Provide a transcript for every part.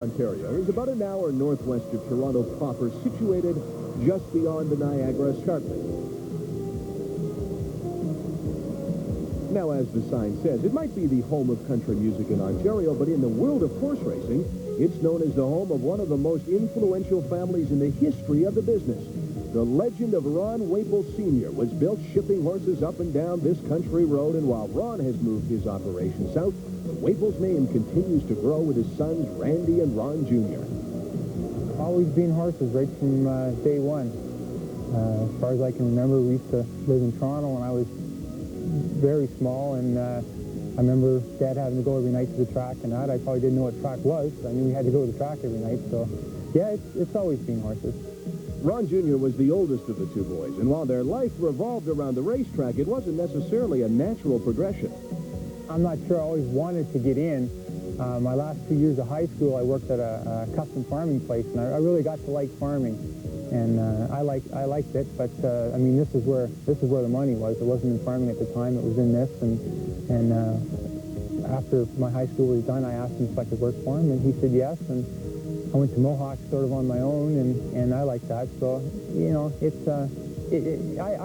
Ontario is about an hour northwest of Toronto proper, situated just beyond the Niagara Escarpment. Now, as the sign says, it might be the home of country music in Ontario, but in the world of horse racing, it's known as the home of one of the most influential families in the history of the business. The legend of Ron Waples Sr. was built shipping horses up and down this country road, and while Ron has moved his operation south, the Waples name continues to grow with his sons Randy and Ron Jr. Always been horses right from day one. As far as I can remember, we used to live in Toronto when I was very small, and I remember Dad having to go every night to the track and that. I probably didn't know what track was. I knew we had to go to the track every night, so yeah, it's always been horses. Ron Jr. was the oldest of the two boys, and while their life revolved around the racetrack, it wasn't necessarily a natural progression. I'm not sure I always wanted to get in. My last 2 years of high school, I worked at a custom farming place, and I really got to like farming, and I liked it. But I mean, this is where the money was. It wasn't in farming at the time; it was in this. And after my high school was done, I asked him if I could work for him, and he said yes. And I went to Mohawk sort of on my own, and I liked that. So you know,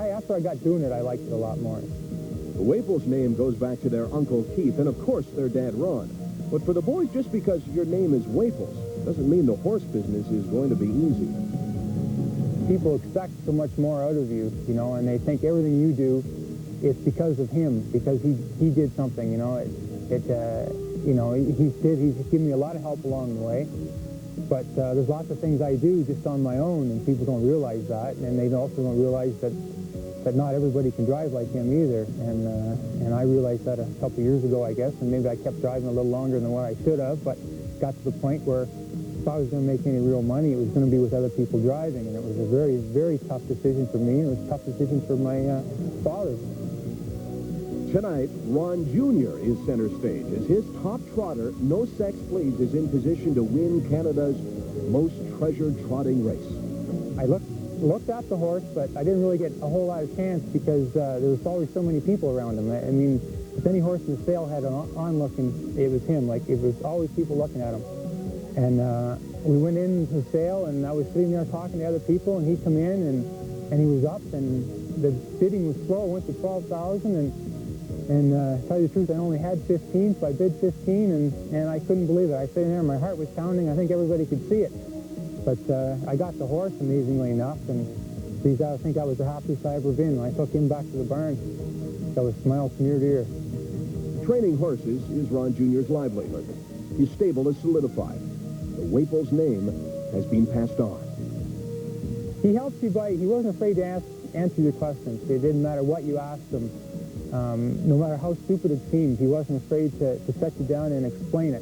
after I got doing it, I liked it a lot more. The Waples name goes back to their Uncle Keith and, of course, their dad, Ron. But for the boys, just because your name is Waples doesn't mean the horse business is going to be easy. People expect so much more out of you, you know, and they think everything you do is because of him, because he did something, you know. You know, he's given me a lot of help along the way. But there's lots of things I do just on my own, and people don't realize that, and they also don't realize that not everybody can drive like him either, and I realized that a couple years ago, I guess, and maybe I kept driving a little longer than what I should have, but got to the point where if I was going to make any real money, it was going to be with other people driving, and it was a very, very tough decision for me, and it was a tough decision for my father. Tonight, Ron Jr. is center stage as his top trotter, No Sex Please, is in position to win Canada's most treasured trotting race. I looked at the horse, but I didn't really get a whole lot of chance because there was always so many people around him. I mean, if any horse in the sale had an on-looking, it was him. Like, it was always people looking at him. And we went into the sale, and I was sitting there talking to other people, and he come in, and he was up, and the bidding was slow. It went to $12,000, and to tell you the truth, I only had 15, so I bid 15, and I couldn't believe it. I sat there, my heart was pounding. I think everybody could see it. But I got the horse, amazingly enough, and geez, I think that was the happiest I ever been. When I took him back to the barn, that was smiles from ear to ear. Training horses is Ron Jr.'s livelihood. His stable is solidified. The Waples name has been passed on. He helped you by, he wasn't afraid to answer your questions. It didn't matter what you asked him. No matter how stupid it seemed, he wasn't afraid to set you down and explain it.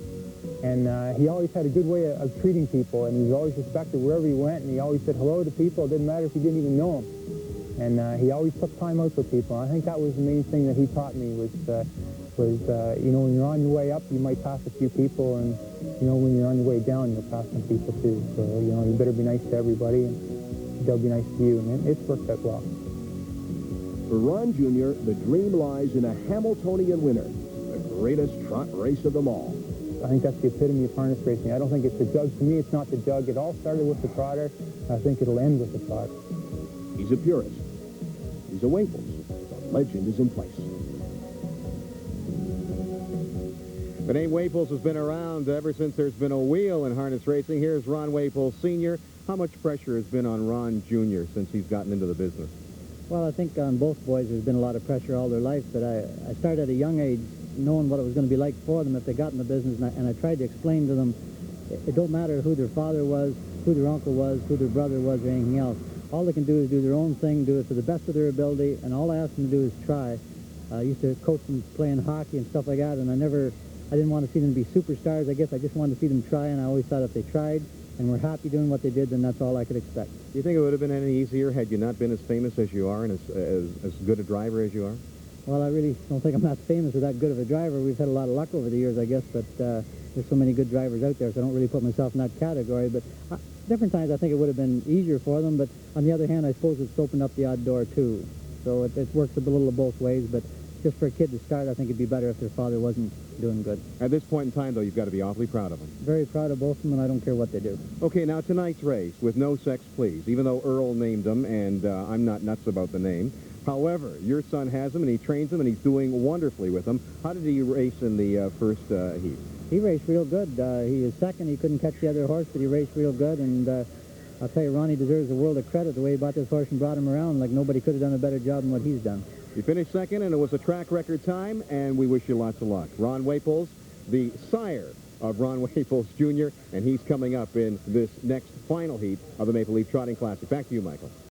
And he always had a good way of treating people, and he was always respected wherever he went, and he always said hello to people. It didn't matter if you didn't even know him. And he always took time out for people. I think that was the main thing that he taught me was you know, when you're on your way up, you might pass a few people, and, you know, when you're on your way down, you'll pass some people too. So, you know, you better be nice to everybody, and they'll be nice to you, and it's worked out well. For Ron Jr., the dream lies in a Hamiltonian winner, the greatest trot race of them all. I think that's the epitome of harness racing. I don't think it's the jug. To me, it's not the jug. It all started with the trotter. I think it'll end with the trot. He's a purist. He's a Waples. The legend is in place. The name Waples has been around ever since there's been a wheel in harness racing. Here's Ron Waples Sr. How much pressure has been on Ron Jr. since he's gotten into the business? Well, I think on both boys there's been a lot of pressure all their life, but I started at a young age knowing what it was going to be like for them if they got in the business, and I tried to explain to them it don't matter who their father was, who their uncle was, who their brother was, or anything else. All they can do is do their own thing, do it to the best of their ability, and all I asked them to do is try. I used to coach them playing hockey and stuff like that, and I didn't want to see them be superstars. I guess I just wanted to see them try, and I always thought if they tried and were happy doing what they did, then that's all I could expect. Do you think it would have been any easier had you not been as famous as you are and as good a driver as you are? Well, I really don't think I'm that famous or that good of a driver. We've had a lot of luck over the years, I guess, but there's so many good drivers out there, so I don't really put myself in that category. But different times I think it would have been easier for them, but on the other hand, I suppose it's opened up the odd door too. So it works a little of both ways, but just for a kid to start, I think it'd be better if their father wasn't doing good. At this point in time, though, you've got to be awfully proud of them. Very proud of both of them, and I don't care what they do. Okay, now tonight's race with No Sex Please, even though Earl named them, and I'm not nuts about the name. However, your son has them, and he trains them, and he's doing wonderfully with them. How did he race in the first heat? He raced real good. He was second. He couldn't catch the other horse, but he raced real good, and I'll tell you, Ronnie deserves a world of credit the way he bought this horse and brought him around. Like, nobody could have done a better job than what he's done. You finished second, and it was a track record time, and we wish you lots of luck. Ron Waples, the sire of Ron Waples Jr., and he's coming up in this next final heat of the Maple Leaf Trotting Classic. Back to you, Michael.